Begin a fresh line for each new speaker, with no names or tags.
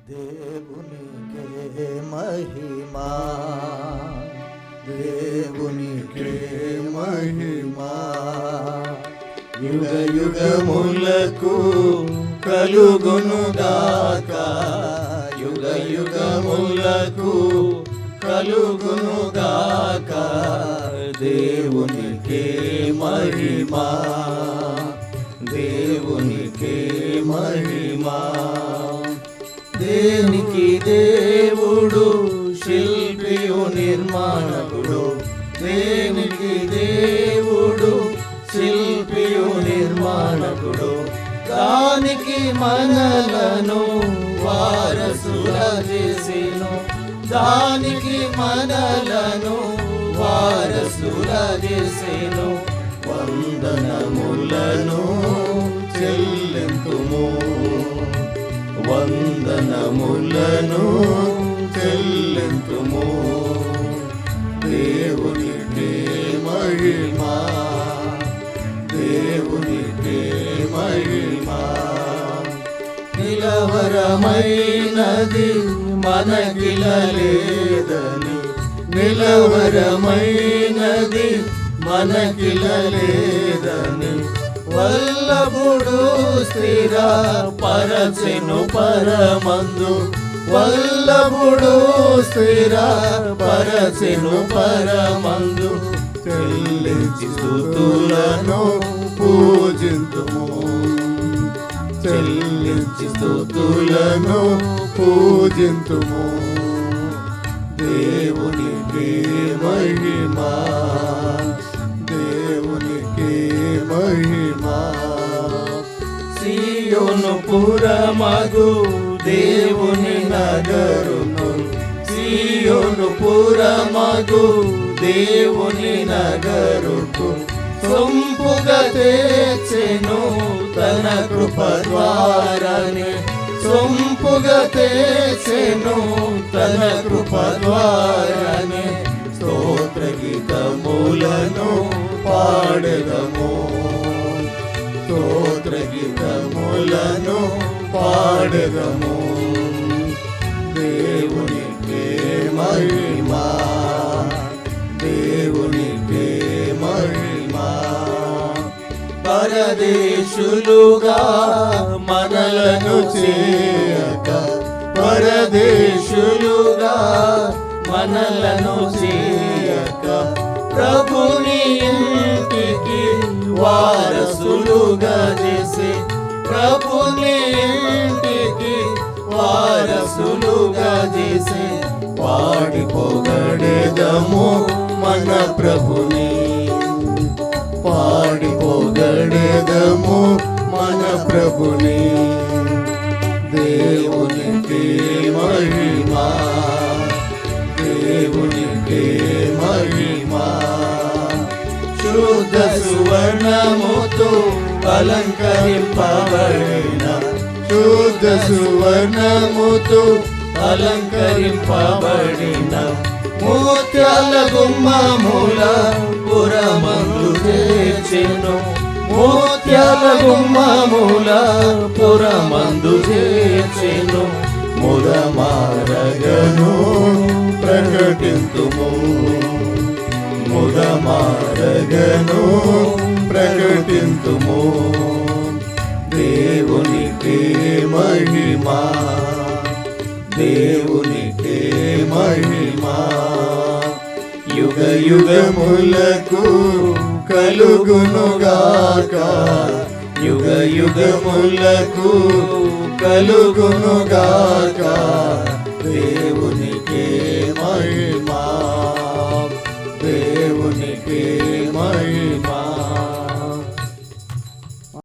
దేవునికే మహిమా, దేవునికే మహిమా, యుగ యుగములకు కలుగునుగాక, యుగ యుగములకు కలుగునుగాక. దేవునికే మహిమా, దేవునికే మహిమా. దేనికి దేవుడు శిల్పియు నిర్మాణకుడు, దేనికి దేవుడు శిల్పియు నిర్మాణకుడు, దానికి మనలను వారసుల చేసెను, దానికి మనలను వారసుల చేసెను. వందనములను చెల్లింతుము, వందనములను చెల్లింతుము. దేవునికే మహిమా, దేవునికే మహిమా. నిలవరమైనది మనకిలలేదని, నిలవరమైనది మనకిలలేదని, వల్లభుడు స్థిర పరచెను పరమందు, వల్లభుడు స్థిర పరచెను పరమందు. చెల్లించి స్తుతులను పూజింతుము, చెల్లించి స్తుతులను పూజింతుము. దేవునికే మహిమా, దేవునికే మహిమా. సియోను పురమగు దేవుని నగరును, సియోను పురమగు దేవుని నగరుకు సొంపుగా తెచ్చెను తన కృప ద్వారానే, సొంపుగా తెచ్చెను తన కృప ద్వారానే. స్తోత్ర గీతములను పాడెదము, స్తోత్ర గీతములను పాడెదము. దేవునికే మహిమా, దేవునికే మహిమా. పరదేశులుగా మనలను చేయక, పరదేశులుగా మనలను చేయక, ప్రభుని ఇంటికి వారసులుగా చేసి, ప్రభుని ఇంటికి వారసులుగా చేసి. పాడి పొగడెదము మన ప్రభుని, పాడి పొగడెదము మన ప్రభుని. దేవునికే మహిమా, దేవునికే మహిమా. శుద్ధ సువర్ణముతో అలంకరింపబడిన, శుద్ధ సువర్ణముతో అలంకరింపబడిన, ముత్యాల గుమ్మముల పురమందు చేర్చెను, ముత్యాల గుమ్మముల పురమందు చేర్చెను. ముదమారగను ప్రకటింతుము, ముదమారగను ప్రకటింతుము. దేవునికే మహిమా, దేవునికే మహిమా. యుగ యుగములకు కలుగునుగాక, యుగ యుగములకు కలుగునుగాక. దేవుని